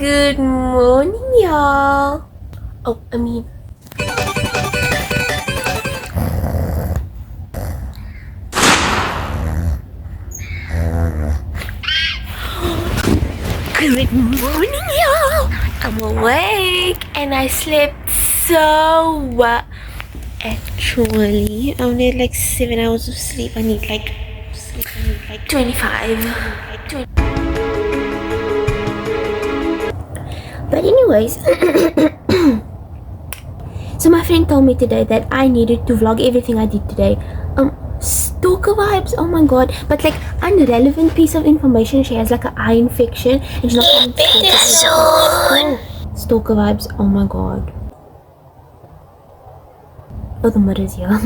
Good morning, y'all. Good morning, y'all. I'm awake and I slept so well. Actually, I only had like 7 hours of sleep. I need like 25. But anyways, so my friend told me today that I needed to vlog everything I did today. Stalker vibes, oh my god. But like unrelevant piece of information. She has like an eye infection and she's not coming soon. Stalker vibes, oh my god. Oh, the mirror's here.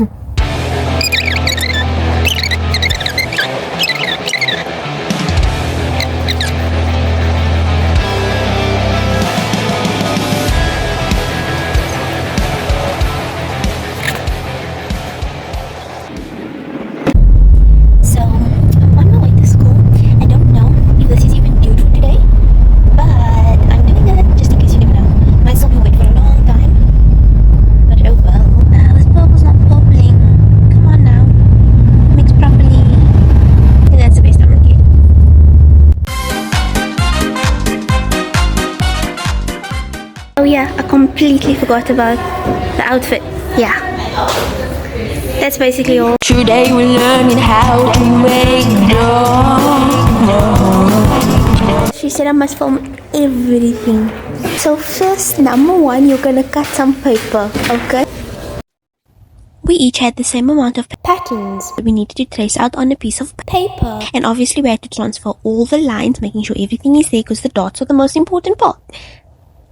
Yeah, I completely forgot about the outfit. Yeah, that's basically all. Today we're learning how to make dough. She said I must film everything. So first, number one, you're gonna cut some paper, okay? We each had the same amount of patterns that we needed to trace out on a piece of paper. And obviously we had to transfer all the lines, making sure everything is there because the dots are the most important part.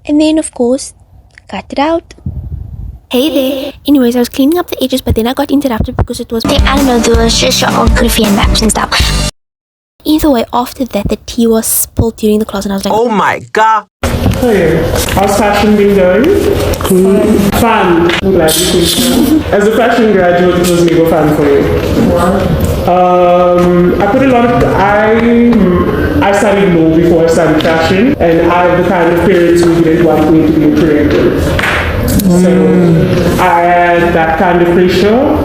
And then, of course, cut it out. Hey there. Anyways, I was cleaning up the edges, but then I got interrupted because it was... I don't know, there was just geography and maps and stuff. Either way, after that, the tea was spilled during the class and I was like... Oh my god! Hey, how's fashion been going? Fun. I'm glad you think so. As a fashion graduate, it was mega fun for you. I put a lot of... I studied law before I studied fashion, and I'm the kind of parents who didn't want me to be a creative. So I had that kind of pressure,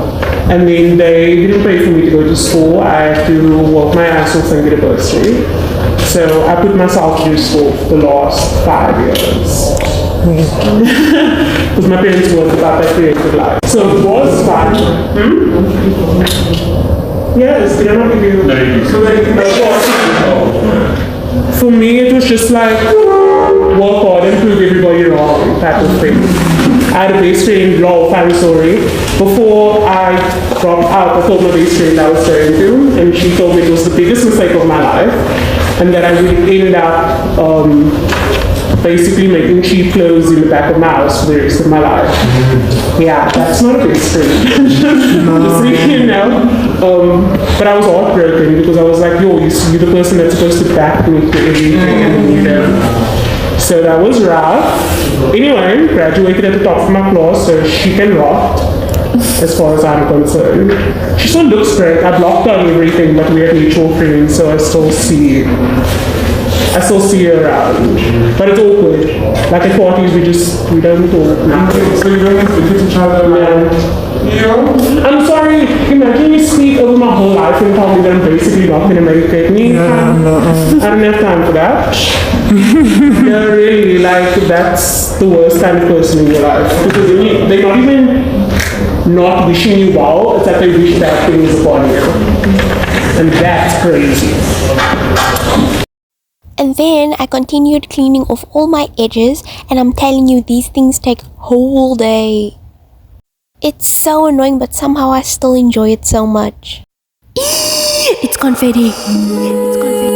and then they didn't pay for me to go to school. I had to work my ass off and get a bursary. So I put myself through school for the last 5 years. Because my parents weren't about that creative life. So it was fun. Yes, they don't give you. For me, it was just like work hard and prove everybody wrong type of thing. I had a best friend, funny story. Before I dropped out, I told my best friend I was going to, and she told me it was the biggest mistake of my life, and that I would end up basically making cheap clothes in the back of my house for the rest of my life. Yeah, that's not a best friend. You know. But I was heartbroken because I was like, yo, you're the person that's supposed to back me to everything, you know. So that was rough. Anyway, graduated at the top of my class, so she can rock, as far as I'm concerned. She still looks great. I blocked her on everything, but we are mutual friends, so I still see her around. But it's awkward. Like at parties, we don't talk now. So you don't visit each other, man? Yeah. I'm sorry, imagine you speak over my whole life and tell me that I'm basically not going to make it. I don't have time for that. No, really, like, that's the worst kind of person in your life. Because they're not even not wishing you well, it's that they wish bad things upon you. And that's crazy. And then I continued cleaning off all my edges, and I'm telling you, these things take whole day. It's so annoying, but somehow I still enjoy it so much. It's confetti. It's confetti.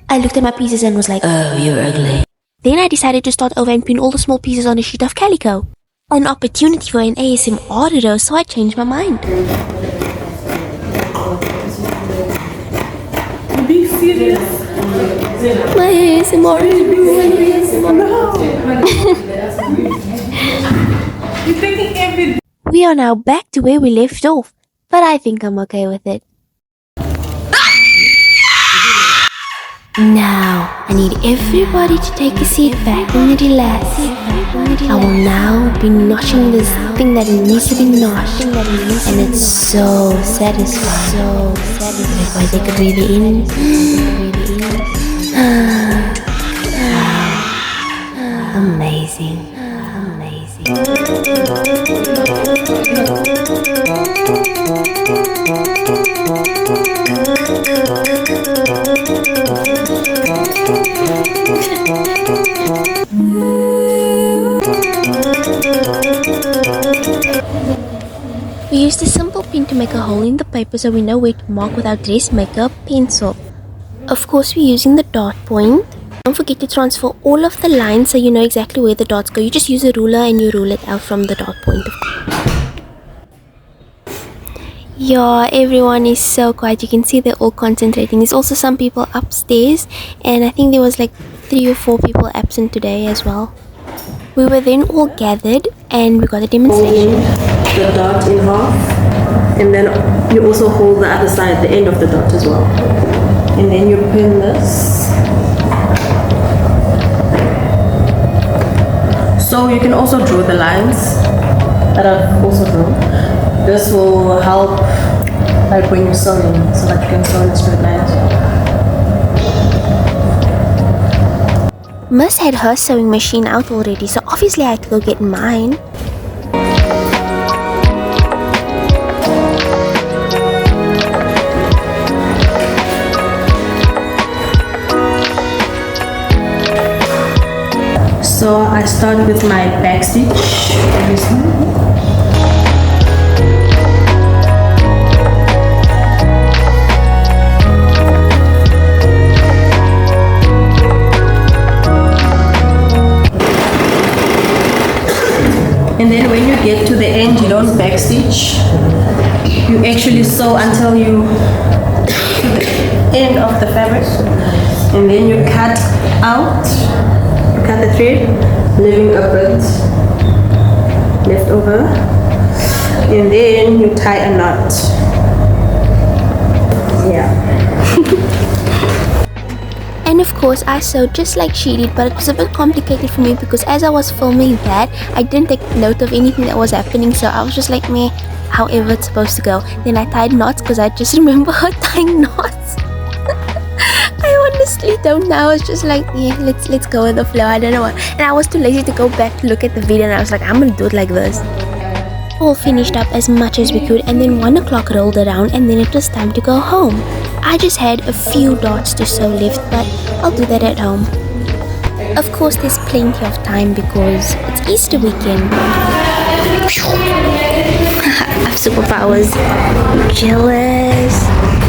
I looked at my pieces and was like, oh, you're ugly. Then I decided to start over and pin all the small pieces on a sheet of calico. An opportunity for an ASMR video, so I changed my mind. Be serious. My ASMR is ruined. are now back to where we left off, but I think I'm okay with it. Now, I need everybody to take a seat back and relax. I will now be notching this thing that needs to be notched, and it's so satisfying. Everybody take a breather in. Amazing. We used a simple pin to make a hole in the paper so we know where to mark with our dressmaker pencil. Of course, we're using the dot point. Don't forget to transfer all of the lines so you know exactly where the dots go. You just use a ruler and you rule it out from the dot point. Yeah, everyone is so quiet. You can see they're all concentrating. There's also some people upstairs, and I think there was like 3 or 4 people absent today as well. We were then all gathered and we got a demonstration. The dot in half, and then you also hold the other side, the end of the dot as well, and then you pin this. So you can also draw the lines that I've also drawn. This will help like when you're sewing, so that you can sew in a straight line. Miss had her sewing machine out already, so obviously I had to go get mine. So I start with my back stitch, obviously. And then when you get to the end, you don't backstitch. You actually sew until you to the end of the fabric, and then you cut out. You cut the thread, leaving a bit left over, and then you tie a knot. Yeah. And of course I sewed just like she did, but it was a bit complicated for me because as I was filming that, I didn't take note of anything that was happening, so I was just like, meh, however it's supposed to go. Then I tied knots because I just remember her tying knots. I honestly don't know. I was just like, yeah, let's go with the flow. I don't know what. And I was too lazy to go back to look at the video, and I was like, I'm gonna do it like this. All finished up as much as we could, and then 1 o'clock rolled around, and then it was time to go home. I just had a few dots to sew left, but I'll do that at home. Of course, there's plenty of time because it's Easter weekend. I have superpowers. Jealous.